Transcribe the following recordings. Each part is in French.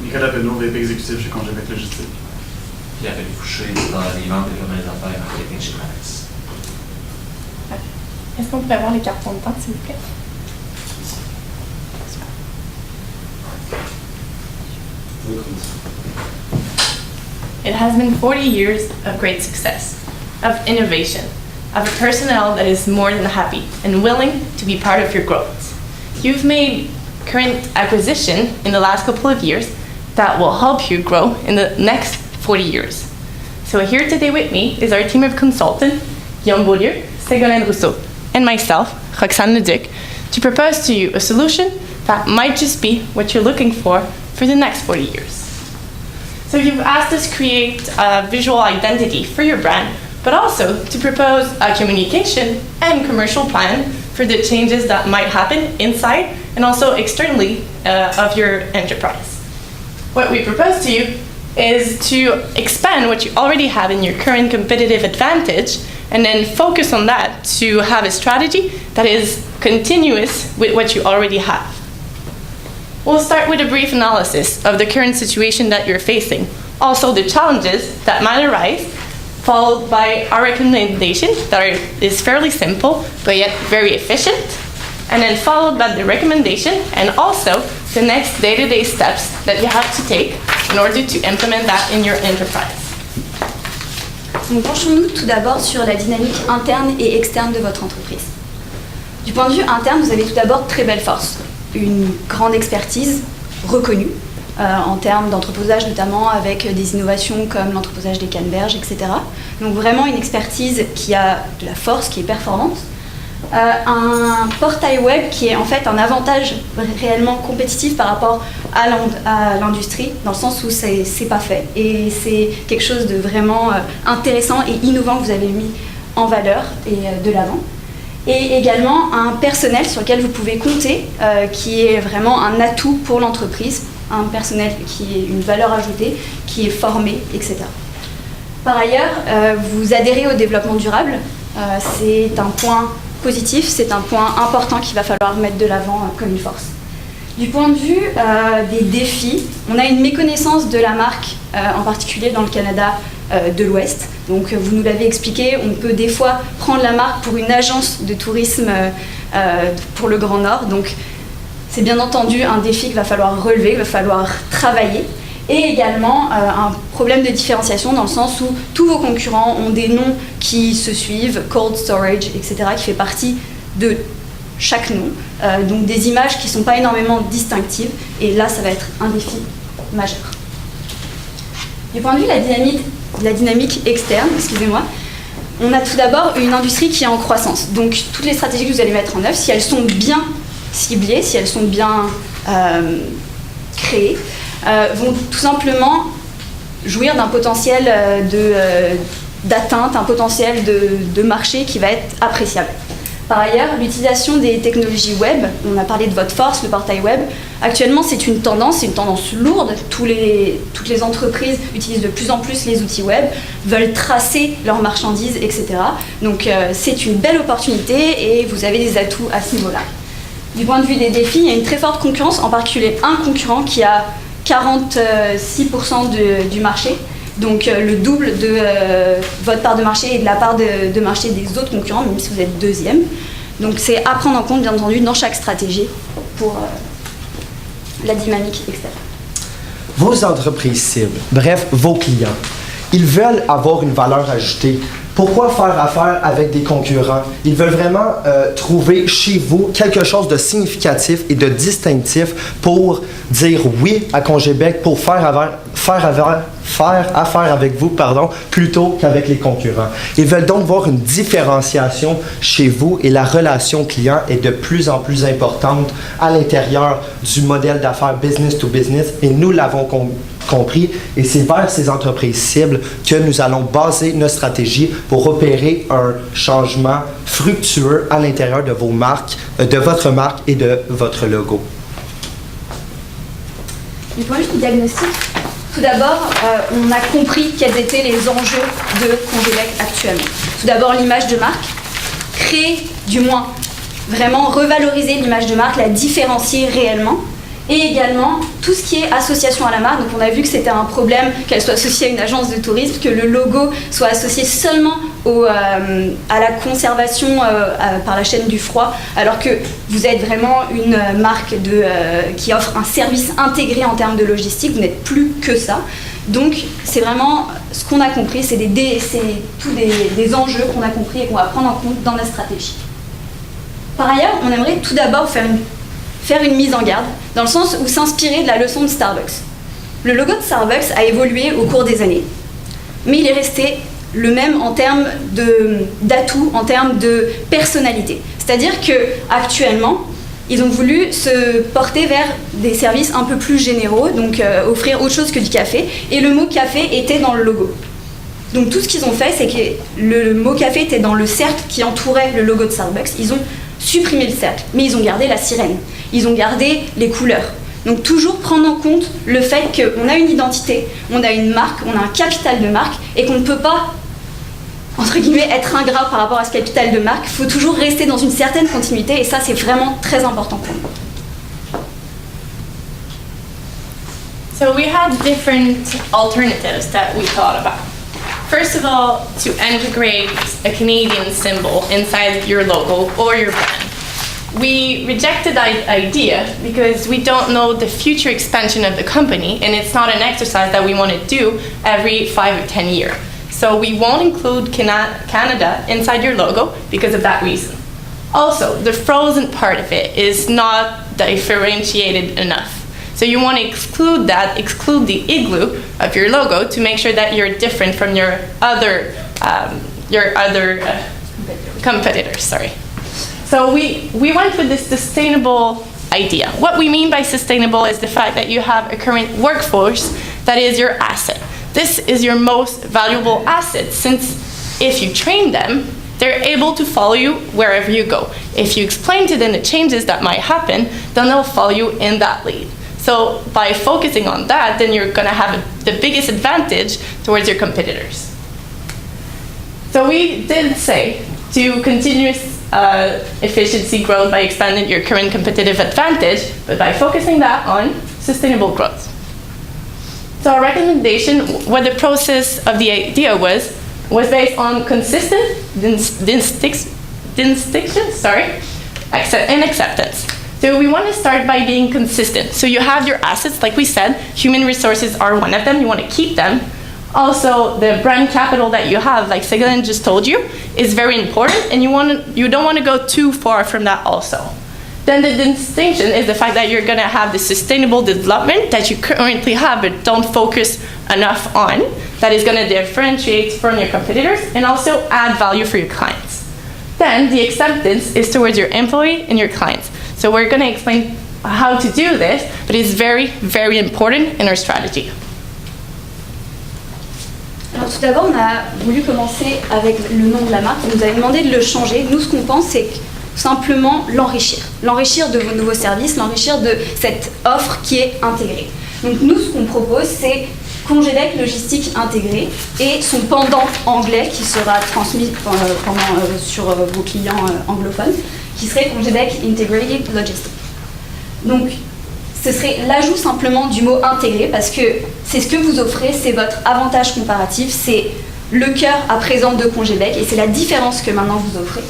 Nicolas Penneau, VP exécutif chez Congébec Logistique. Pierre-Philippe Fouché, dans les ventes et les affaires marketing chez Tranex. Est-ce qu'on pourrait avoir les cartons de temps, s'il vous plaît? It has been 40 years of great success, of innovation, of a personnel that is more than happy and willing to be part of your growth. You've made current acquisition in the last couple of years that will help you grow in the next 40 years. So here today with me is our team of consultants, Guillaume Beaulieu, Ségolène Rousseau, and myself, Roxane Leduc, to propose to you a solution that might just be what you're looking for the next 40 years. So you've asked us to create a visual identity for your brand, but also to propose a communication and commercial plan for the changes that might happen inside and also externally of your enterprise. What we propose to you is to expand what you already have in your current competitive advantage and then focus on that to have a strategy that is continuous with what you already have. We'll start with a brief analysis of the current situation that you're facing, also the challenges that might arise, followed by our recommendation that is fairly simple but yet very efficient, and then followed by the recommendation and also the next day-to-day steps that you have to take in order to implement that in your enterprise. Donc, penchons-nous tout d'abord sur la dynamique interne et externe de votre entreprise. Du point de vue interne, vous avez tout d'abord de très belles forces. Une grande expertise reconnue en termes d'entreposage, notamment avec des innovations comme l'entreposage des canneberges, etc. Donc vraiment une expertise qui a de la force, qui est performante. Un portail web qui est en fait un avantage réellement compétitif par rapport à l'industrie, dans le sens où c'est pas fait. Et c'est quelque chose de vraiment intéressant et innovant que vous avez mis en valeur et de l'avant. Et également un personnel sur lequel vous pouvez compter, qui est vraiment un atout pour l'entreprise, un personnel qui est une valeur ajoutée, qui est formé, etc. Par ailleurs, vous adhérez au développement durable, c'est un point positif, c'est un point important qu'il va falloir mettre de l'avant comme une force. Du point de vue des défis, on a une méconnaissance de la marque, en particulier dans le Canada de l'Ouest. Donc vous nous l'avez expliqué, on peut des fois prendre la marque pour une agence de tourisme pour le Grand Nord. Donc c'est bien entendu un défi qu'il va falloir relever, il va falloir travailler. Et également un problème de différenciation dans le sens où tous vos concurrents ont des noms qui se suivent, cold storage, etc., qui fait partie de chaque nom. Donc des images qui ne sont pas énormément distinctives. Et là, ça va être un défi majeur. Du point de vue de la dynamique externe, excusez-moi, on a tout d'abord une industrie qui est en croissance. Donc toutes les stratégies que vous allez mettre en œuvre, si elles sont bien ciblées, si elles sont bien créées, vont tout simplement jouir d'un potentiel d'atteinte, un potentiel de marché qui va être appréciable. Par ailleurs, l'utilisation des technologies web, on a parlé de votre force, le portail web, actuellement c'est une tendance lourde. Toutes les entreprises utilisent de plus en plus les outils web, veulent tracer leurs marchandises, etc. Donc c'est une belle opportunité et vous avez des atouts à ce niveau-là. Du point de vue des défis, il y a une très forte concurrence, en particulier un concurrent qui a 46% du marché, donc le double de votre part de marché et de la part de marché des autres concurrents, même si vous êtes deuxième. Donc c'est à prendre en compte, bien entendu, dans chaque stratégie pour la dynamique externe. Vos entreprises cibles, bref, vos clients, ils veulent avoir une valeur ajoutée. Pourquoi faire affaire avec des concurrents? Ils veulent vraiment trouver chez vous quelque chose de significatif et de distinctif pour dire oui à Congébec, pour faire affaire avec vous, plutôt qu'avec les concurrents. Ils veulent donc voir une différenciation chez vous et la relation client est de plus en plus importante à l'intérieur du modèle d'affaires business to business et nous l'avons compris et c'est vers ces entreprises cibles que nous allons baser notre stratégie pour opérer un changement fructueux à l'intérieur de vos marques, de votre marque et de votre logo. Du point de vue du diagnostic, tout d'abord, on a compris quels étaient les enjeux de Congébec actuellement. Tout d'abord, l'image de marque, créer, du moins, vraiment revaloriser l'image de marque, la différencier réellement, et également tout ce qui est association à la marque. Donc on a vu que c'était un problème qu'elle soit associée à une agence de tourisme, que le logo soit associé seulement à la conservation par la chaîne du froid, alors que vous êtes vraiment une marque qui offre un service intégré en termes de logistique, vous n'êtes plus que ça. Donc c'est vraiment ce qu'on a compris, c'est tous des enjeux qu'on a compris et qu'on va prendre en compte dans la stratégie. Par ailleurs, on aimerait tout d'abord faire une mise en garde, dans le sens où s'inspirer de la leçon de Starbucks. Le logo de Starbucks a évolué au cours des années, mais il est resté le même en termes d'atouts, en termes de personnalité. C'est-à-dire qu'actuellement, ils ont voulu se porter vers des services un peu plus généraux, donc offrir autre chose que du café, et le mot café était dans le logo. Donc tout ce qu'ils ont fait, c'est que le mot café était dans le cercle qui entourait le logo de Starbucks. Ils ont supprimé le cercle, mais ils ont gardé la sirène, ils ont gardé les couleurs. Donc toujours prendre en compte le fait qu'on a une identité, on a une marque, on a un capital de marque, et qu'on ne peut pas, entre guillemets, être ingrat par rapport à ce capital de marque. Il faut toujours rester dans une certaine continuité, et ça c'est vraiment très important pour nous. So we had different alternatives that we thought about. First of all, to integrate a Canadian symbol inside your logo or your brand. We rejected that idea because we don't know the future expansion of the company, and it's not an exercise that we want to do every 5 or 10 years. So we won't include Canada inside your logo because of that reason. Also, the frozen part of it is not differentiated enough. So you want to exclude the igloo of your logo to make sure that you're different from your other competitors. Sorry. So we went with this sustainable idea. What we mean by sustainable is the fact that you have a current workforce that is your asset. This is your most valuable asset, since if you train them, they're able to follow you wherever you go. If you explain to them the changes that might happen, then they'll follow you in that lead. So by focusing on that, then you're going to have the biggest advantage towards your competitors. So we did say to continuous efficiency growth by expanding your current competitive advantage, but by focusing that on sustainable growth. So our recommendation, what the process of the idea was based on consistent distinction, and acceptance. So we want to start by being consistent. So you have your assets, like we said, human resources are one of them, you want to keep them. Also, the brand capital that you have, like Ségolène just told you, is very important, and you don't want to go too far from that also. Then the distinction is the fact that you're going to have the sustainable development that you currently have but don't focus enough on, that is going to differentiate from your competitors and also add value for your clients. Then the acceptance is towards your employee and your clients. So we're going to explain how to do this, but it's very, very important in our strategy. Alors tout d'abord, on a voulu commencer avec le nom de la marque. On nous avait demandé de le changer. Nous, ce qu'on pense, c'est simplement l'enrichir. L'enrichir de vos nouveaux services, l'enrichir de cette offre qui est intégrée. Donc nous, ce qu'on propose, c'est Congebec Logistique Intégrée et son pendant anglais qui sera transmis sur vos clients anglophones, qui serait Congebec Integrated Logistics. Donc, ce serait l'ajout simplement du mot intégré, parce que c'est ce que vous offrez, c'est votre avantage comparatif, c'est le cœur à présent de Congebec, et c'est la différence que maintenant vous offrez.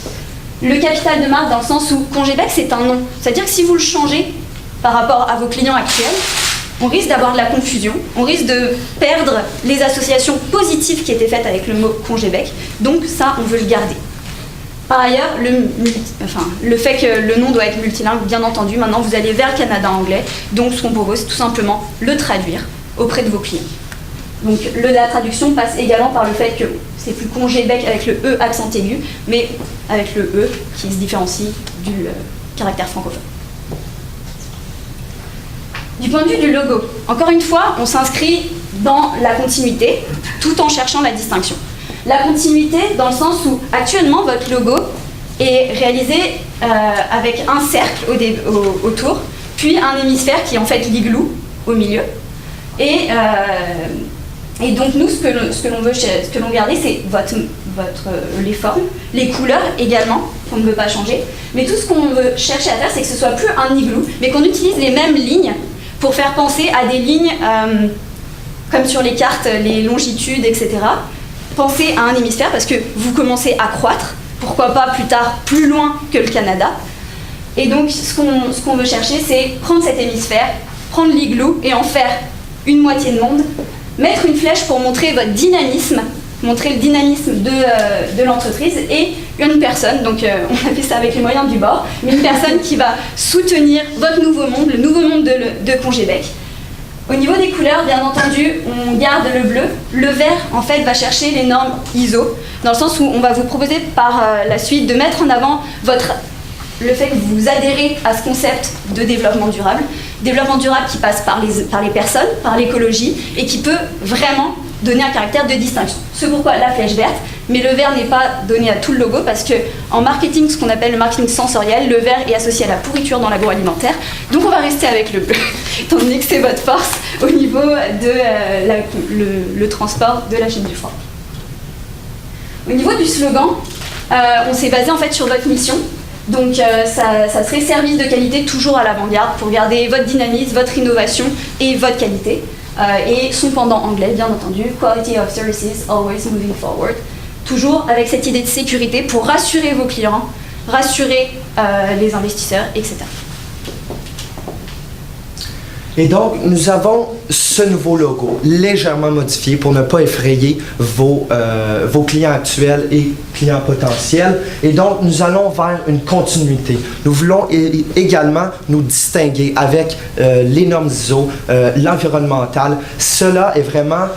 Le capital de marque dans le sens où Congebec c'est un nom, c'est-à-dire que si vous le changez par rapport à vos clients actuels, on risque d'avoir de la confusion, on risque de perdre les associations positives qui étaient faites avec le mot Congebec, donc ça on veut le garder. Par ailleurs, le fait que le nom doit être multilingue, bien entendu, maintenant vous allez vers le Canada anglais, donc ce qu'on propose, c'est tout simplement le traduire auprès de vos clients. Donc la traduction passe également par le fait que c'est plus Congebec avec le E accent aigu, mais avec le E qui se différencie du caractère francophone. Du point de vue du logo, encore une fois, on s'inscrit dans la continuité tout en cherchant la distinction. La continuité dans le sens où actuellement votre logo est réalisé avec un cercle autour, puis un hémisphère qui est en fait l'igloo au milieu. Et donc nous, ce que l'on veut garder, c'est les formes, les couleurs également, qu'on ne veut pas changer. Mais tout ce qu'on veut chercher à faire, c'est que ce soit plus un igloo, mais qu'on utilise les mêmes lignes pour faire penser à des lignes comme sur les cartes, les longitudes, etc. Pensez à un hémisphère parce que vous commencez à croître, pourquoi pas plus tard plus loin que le Canada. Et donc ce qu'on veut chercher, c'est prendre cet hémisphère, prendre l'igloo et en faire une moitié de monde, mettre une flèche pour montrer votre dynamisme, montrer le dynamisme de l'entreprise, et une personne, donc on a fait ça avec les moyens du bord, mais une personne qui va soutenir votre nouveau monde, le nouveau monde de Congébec. Au niveau des couleurs, bien entendu, on garde le bleu. Le vert, en fait, va chercher les normes ISO, dans le sens où on va vous proposer par la suite de mettre en avant le fait que vous adhérez à ce concept de développement durable qui passe par les personnes, par l'écologie, et qui peut vraiment donner un caractère de distinction. C'est pourquoi la flèche verte, mais le vert n'est pas donné à tout le logo, parce que en marketing, ce qu'on appelle le marketing sensoriel, le vert est associé à la pourriture dans l'agroalimentaire, donc on va rester avec le bleu, étant donné que c'est votre force au niveau de le transport de la chaîne du froid. Au niveau du slogan, on s'est basé en fait sur votre mission. Donc ça serait service de qualité toujours à l'avant-garde pour garder votre dynamisme, votre innovation et votre qualité. Et son pendant anglais, bien entendu, Quality of Services, Always Moving Forward. Toujours avec cette idée de sécurité pour rassurer vos clients, rassurer les investisseurs, etc. Et donc, nous avons ce nouveau logo légèrement modifié pour ne pas effrayer vos clients actuels et clients potentiels. Et donc, nous allons vers une continuité. Nous voulons également nous distinguer avec les normes ISO, l'environnemental. Cela est vraiment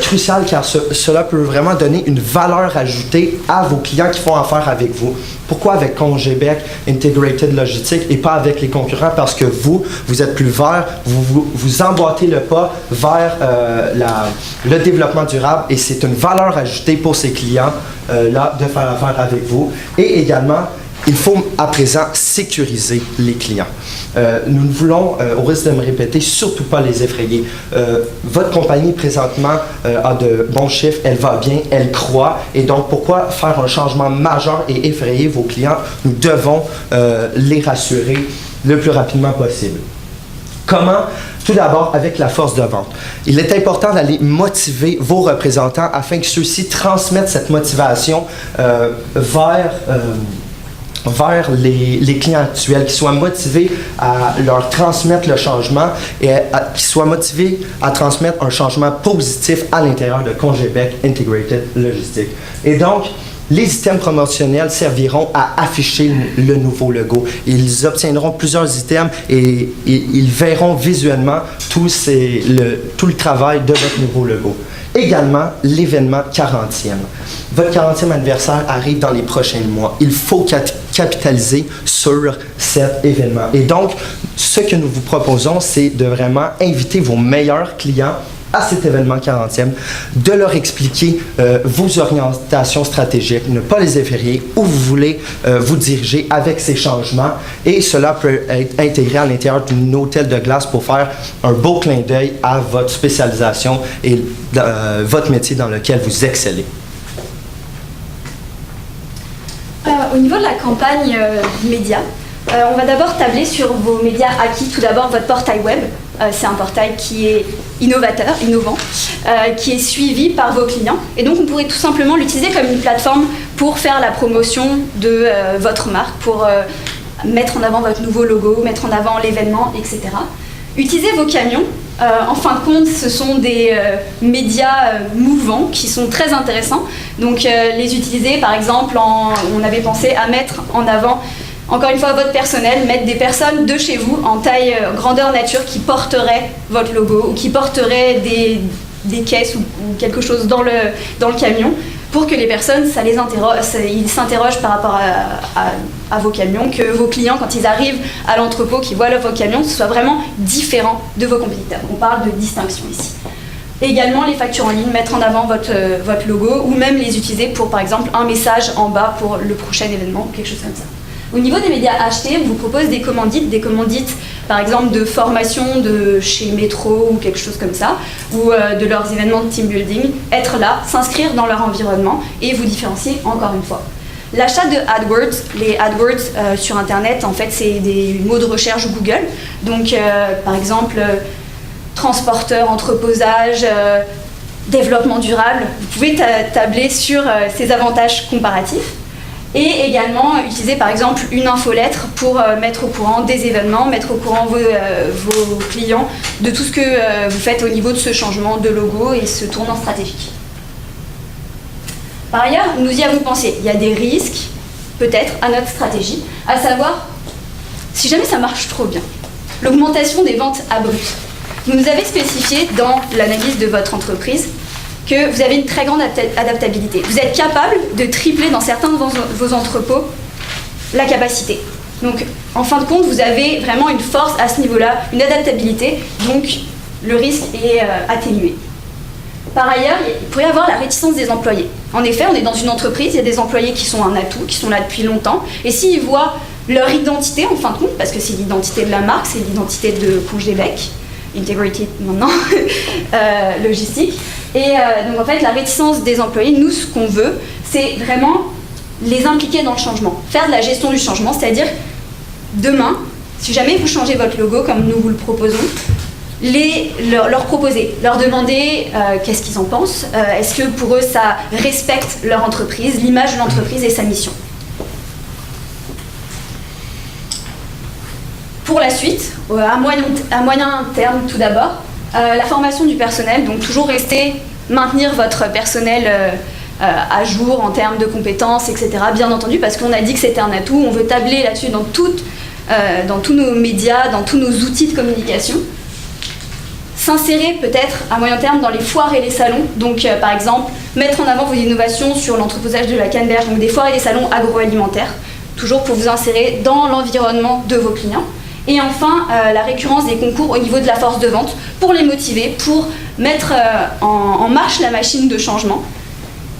crucial car cela peut vraiment donner une valeur ajoutée à vos clients qui font affaire avec vous. Pourquoi avec Congébec Integrated Logistique et pas avec les concurrents? Parce que vous êtes plus vert, vous emboîtez le pas vers le développement durable et c'est une valeur ajoutée pour ces clients-là de faire affaire avec vous. Et également, il faut à présent sécuriser les clients. Nous ne voulons, au risque de me répéter, surtout pas les effrayer. Votre compagnie présentement a de bons chiffres, elle va bien, elle croît. Et donc, pourquoi faire un changement majeur et effrayer vos clients? Nous devons les rassurer le plus rapidement possible. Comment? Tout d'abord, avec la force de vente. Il est important d'aller motiver vos représentants afin que ceux-ci transmettent cette motivation vers les clients actuels, qui soient motivés à leur transmettre le changement et qui soient motivés à transmettre un changement positif à l'intérieur de Congébec Integrated Logistique. Et donc, les items promotionnels serviront à afficher le nouveau logo. Ils obtiendront plusieurs items et ils verront visuellement tout le travail de votre nouveau logo. Également, l'événement 40e. Votre 40e anniversaire arrive dans les prochains mois. Il faut capitaliser sur cet événement. Et donc, ce que nous vous proposons, c'est de vraiment inviter vos meilleurs clients à cet événement 40e, de leur expliquer vos orientations stratégiques, ne pas les effrayer, où vous voulez vous diriger avec ces changements. Et cela peut être intégré à l'intérieur d'un hôtel de glace pour faire un beau clin d'œil à votre spécialisation et votre métier dans lequel vous excellez. Au niveau de la campagne média, on va d'abord tabler sur vos médias acquis. Tout d'abord, votre portail web. C'est un portail qui est innovant, qui est suivi par vos clients. Et donc, on pourrait tout simplement l'utiliser comme une plateforme pour faire la promotion de votre marque, pour mettre en avant votre nouveau logo, mettre en avant l'événement, etc. Utilisez vos camions. En fin de compte, ce sont des médias mouvants qui sont très intéressants. Donc, les utiliser, par exemple, on avait pensé à mettre en avant, encore une fois, votre personnel, mettre des personnes de chez vous en taille grandeur nature qui porteraient votre logo ou qui porteraient des caisses ou quelque chose dans le camion pour que les personnes, ils s'interrogent par rapport à vos camions, que vos clients, quand ils arrivent à l'entrepôt, qu'ils voient vos camions, ce soit vraiment différent de vos compétiteurs. On parle de distinction ici. Également, les factures en ligne, mettre en avant votre logo ou même les utiliser pour, par exemple, un message en bas pour le prochain événement ou quelque chose comme ça. Au niveau des médias achetés, on vous propose des commandites par exemple de formation de chez Métro ou quelque chose comme ça, ou de leurs événements de team building, être là, s'inscrire dans leur environnement et vous différencier encore une fois. L'achat de AdWords, les AdWords sur Internet, en fait, c'est des mots de recherche Google. Donc, par exemple, transporteur, entreposage, développement durable. Vous pouvez tabler sur ces avantages comparatifs et également utiliser par exemple une infolettre pour mettre au courant des événements, mettre au courant vos clients de tout ce que vous faites au niveau de ce changement de logo et ce tournant stratégique. Par ailleurs, nous y avons pensé. Il y a des risques, peut-être, à notre stratégie, à savoir, si jamais ça marche trop bien, l'augmentation des ventes abruptes. Vous nous avez spécifié dans l'analyse de votre entreprise que vous avez une très grande adaptabilité. Vous êtes capable de tripler dans certains de vos entrepôts la capacité. Donc, en fin de compte, vous avez vraiment une force à ce niveau-là, une adaptabilité, donc le risque est atténué. Par ailleurs, il pourrait y avoir la réticence des employés. En effet, on est dans une entreprise, il y a des employés qui sont un atout, qui sont là depuis longtemps, et s'ils voient leur identité, en fin de compte, parce que c'est l'identité de la marque, c'est l'identité de Cogedebec, Integrity maintenant, logistique. Et donc en fait, la réticence des employés, nous, ce qu'on veut, c'est vraiment les impliquer dans le changement, faire de la gestion du changement, c'est-à-dire demain, si jamais vous changez votre logo comme nous vous le proposons, leur proposer, leur demander qu'est-ce qu'ils en pensent, est-ce que pour eux ça respecte leur entreprise, l'image de l'entreprise et sa mission. Pour la suite, à moyen terme tout d'abord, la formation du personnel, donc toujours maintenir votre personnel à jour en termes de compétences, etc. Bien entendu, parce qu'on a dit que c'était un atout, on veut tabler là-dessus dans tous nos médias, dans tous nos outils de communication. S'insérer peut-être à moyen terme dans les foires et les salons, donc par exemple mettre en avant vos innovations sur l'entreposage de la canneberge, donc des foires et des salons agroalimentaires, toujours pour vous insérer dans l'environnement de vos clients. Et enfin, la récurrence des concours au niveau de la force de vente pour les motiver, pour mettre en marche la machine de changement.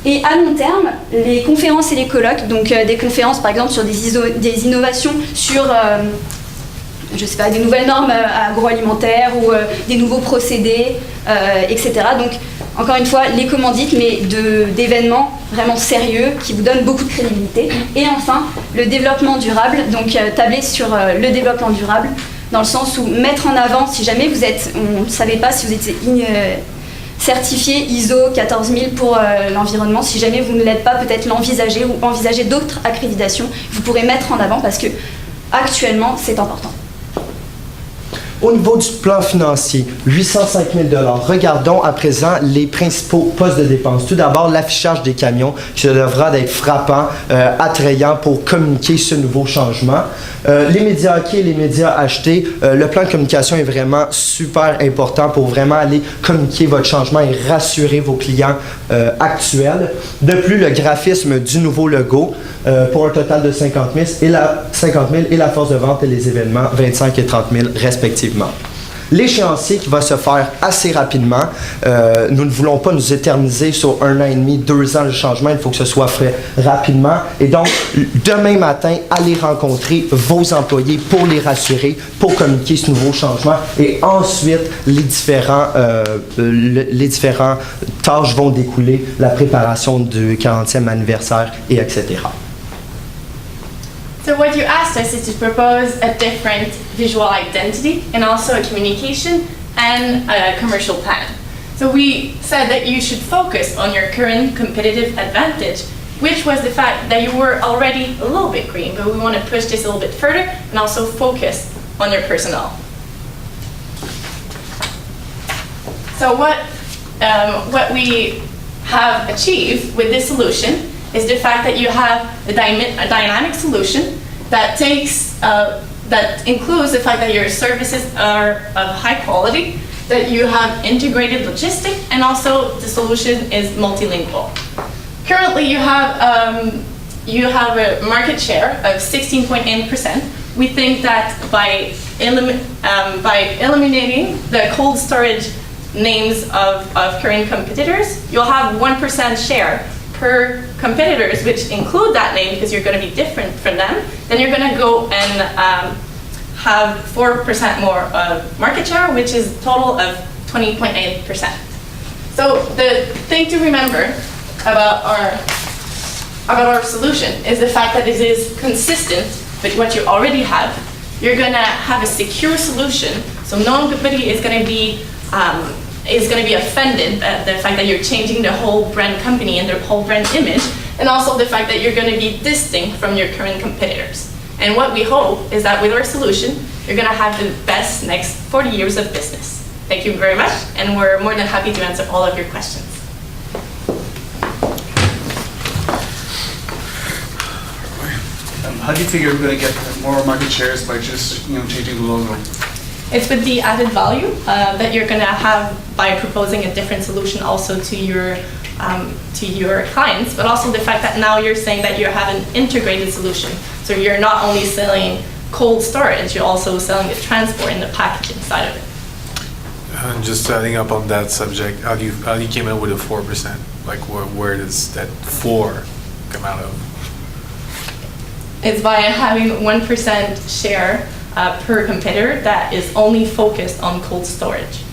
Et à long terme, les conférences et les colloques, donc des conférences par exemple sur des innovations sur je sais pas, des nouvelles normes agroalimentaires ou des nouveaux procédés, etc. Donc, encore une fois, les commandites, mais d'événements vraiment sérieux qui vous donnent beaucoup de crédibilité. Et enfin, le développement durable, donc tabler sur le développement durable, dans le sens où mettre en avant, si jamais on ne savait pas si vous étiez certifié ISO 14000 pour l'environnement, si jamais vous ne l'êtes pas, peut-être l'envisager ou envisager d'autres accréditations, vous pourrez mettre en avant parce que actuellement, c'est important. Au niveau du plan financier, 805 000 $. Regardons à présent les principaux postes de dépenses. Tout d'abord, l'affichage des camions qui devra être frappant, attrayant pour communiquer ce nouveau changement. Les médias acquis et les médias achetés, le plan de communication est vraiment super important pour vraiment aller communiquer votre changement et rassurer vos clients actuels. De plus, le graphisme du nouveau logo pour un total de 50 000 et la force de vente et les événements 25 et 30 000 respectivement. L'échéancier qui va se faire assez rapidement, nous ne voulons pas nous éterniser sur 1 an et demi, 2 ans de changement, il faut que ce soit fait rapidement. Et donc, demain matin, allez rencontrer vos employés pour les rassurer, pour communiquer ce nouveau changement. Et ensuite, les différentes tâches vont découler, la préparation du 40e anniversaire, et etc. So what you asked us is to propose a different visual identity and also a communication and a commercial plan. So we said that you should focus on your current competitive advantage, which was the fact that you were already a little bit green, but we want to push this a little bit further and also focus on your personnel. So what we have achieved with this solution is the fact that you have a dynamic solution that that includes the fact that your services are of high quality, that you have integrated logistics, and also the solution is multilingual. Currently, you have a market share of 16.8%. We think that by eliminating the cold storage names of current competitors, you'll have 1% share per competitors, which include that name because you're going to be different from them. Then you're going to go and have 4% more market share, which is a total of 20.8%. So the thing to remember about our solution is the fact that it is consistent with what you already have. You're going to have a secure solution, so nobody is going to be is going to be offended at the fact that you're changing the whole brand company and their whole brand image, and also the fact that you're going to be distinct from your current competitors. And what we hope is that with our solution, you're going to have the best next 40 years of business. Thank you very much, and we're more than happy to answer all of your questions. How do you figure we're going to get more market shares by just changing the logo? It's with the added value that you're going to have by proposing a different solution also to your clients, but also the fact that now you're saying that you have an integrated solution. So you're not only selling cold storage, you're also selling the transport and the packaging side of it. And just adding up on that subject, how do you came up with a 4%? Like where does that 4 come out of? It's by having 1% share per competitor that is only focused on cold storage.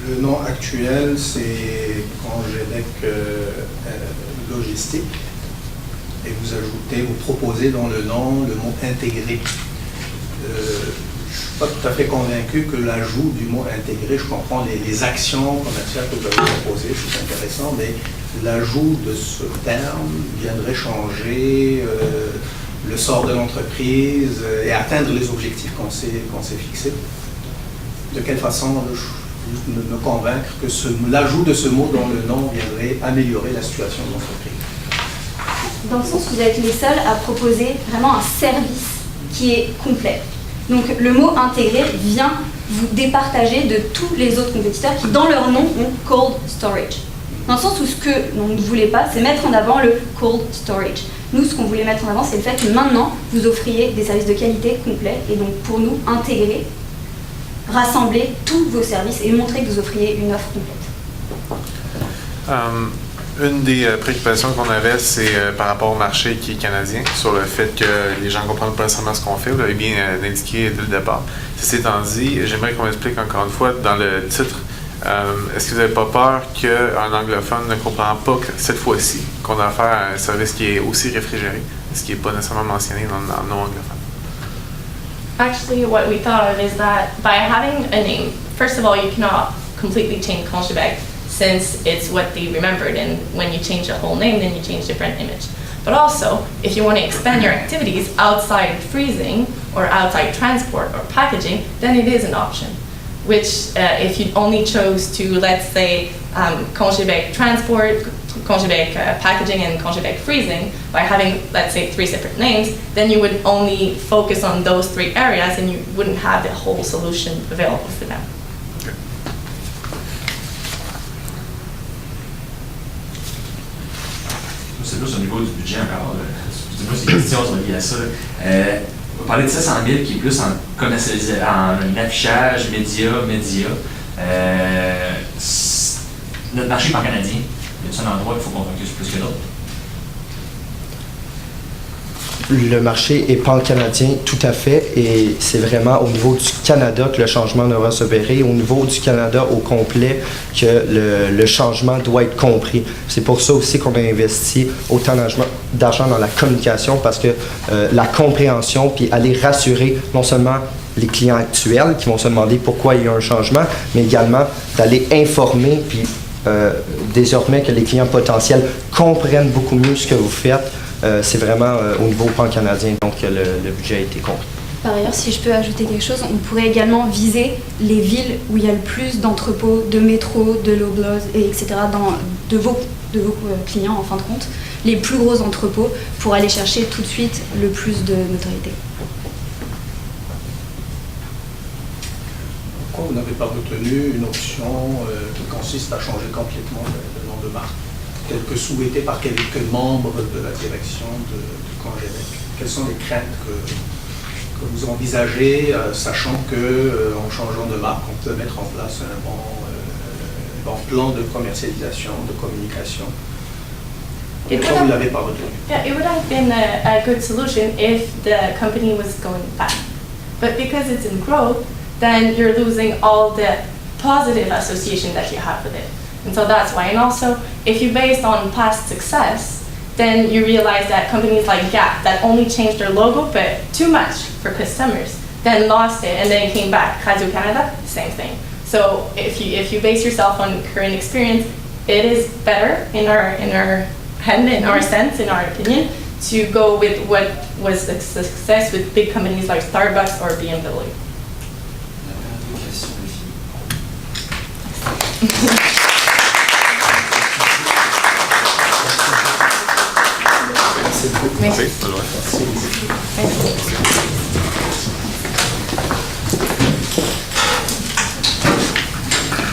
Le nom actuel, c'est Congélec Logistique. Et vous proposez dans le nom le mot intégré. Je ne suis pas tout à fait convaincu que l'ajout du mot intégré, je comprends les actions commerciales que vous avez proposées, c'est intéressant, mais l'ajout de ce terme viendrait changer le sort de l'entreprise et atteindre les objectifs qu'on s'est fixés. De quelle façon me convaincre que l'ajout de ce mot dans le nom viendrait améliorer la situation de l'entreprise? Dans le sens où vous êtes les seuls à proposer vraiment un service qui est complet. Donc le mot intégré vient vous départager de tous les autres compétiteurs qui dans leur nom ont cold storage. Dans le sens où ce que l'on ne voulait pas, c'est mettre en avant le cold storage. Nous, ce qu'on voulait mettre en avant, c'est le fait que maintenant, vous offriez des services de qualité complets et donc pour nous, intégrer, rassembler tous vos services et montrer que vous offriez une offre complète. Une des préoccupations qu'on avait, c'est par rapport au marché qui est canadien, sur le fait que les gens ne comprennent pas nécessairement ce qu'on fait. Vous l'avez bien indiqué dès le départ. Ceci étant dit, j'aimerais qu'on m'explique encore une fois dans le titre, est-ce que vous n'avez pas peur qu'un anglophone ne comprend pas que cette fois-ci qu'on a affaire à un service qui est aussi réfrigéré, ce qui n'est pas nécessairement mentionné dans le nom anglophone? Actually, what we thought of is that by having a name, first of all, you cannot completely change Congélec since it's what they remembered, and when you change a whole name, then you change the brand image. But also, if you want to expand your activities outside freezing or outside transport or packaging, then it is an option. Which, if you only chose to, let's say, Congélec transport, Congélec packaging, and Congélec freezing, by having, let's say, 3 separate names, then you would only focus on those 3 areas and you wouldn't have the whole solution available for them. C'est plus au niveau du budget encore. Excusez-moi, c'est une question reliée à ça. On va parler de 700 000 qui est plus en affichage, média. Notre marché pan-canadien, y a-t-il un endroit qu'il faut qu'on focus plus que d'autres? Le marché est pan-canadien, tout à fait, et c'est vraiment au niveau du Canada que le changement devra s'opérer, au niveau du Canada au complet que le changement doit être compris. C'est pour ça aussi qu'on a investi autant d'argent dans la communication, parce que la compréhension, puis aller rassurer non seulement les clients actuels qui vont se demander pourquoi il y a un changement, mais également d'aller informer, puis désormais que les clients potentiels comprennent beaucoup mieux ce que vous faites. C'est vraiment au niveau pan-canadien, donc le budget a été compris. Par ailleurs, si je peux ajouter quelque chose, on pourrait également viser les villes où il y a le plus d'entrepôts, de métro, de Loblaws, etc. de vos clients en fin de compte, les plus gros entrepôts pour aller chercher tout de suite le plus de notoriété. Pourquoi vous n'avez pas retenu une option qui consiste à changer complètement le nom de marque, tel que souhaité par quelques membres de la direction de Congélec? Quelles sont les craintes que vous envisagez, sachant qu'en changeant de marque, on peut mettre en place un bon plan de commercialisation, de communication? Pourquoi vous ne l'avez pas retenu? Yeah, it would have been a good solution if the company was going back. But because it's in growth, then you're losing all the positive association that you have with it. And so that's why. And also, if you based on past success, then you realize that companies like Gap that only changed their logo, but too much for customers, then lost it, and then came back. Radio-Canada, same thing. So if you base yourself on current experience, it is better in our sense, in our opinion, to go with what was the success with big companies like Starbucks or BMW. Merci. Merci.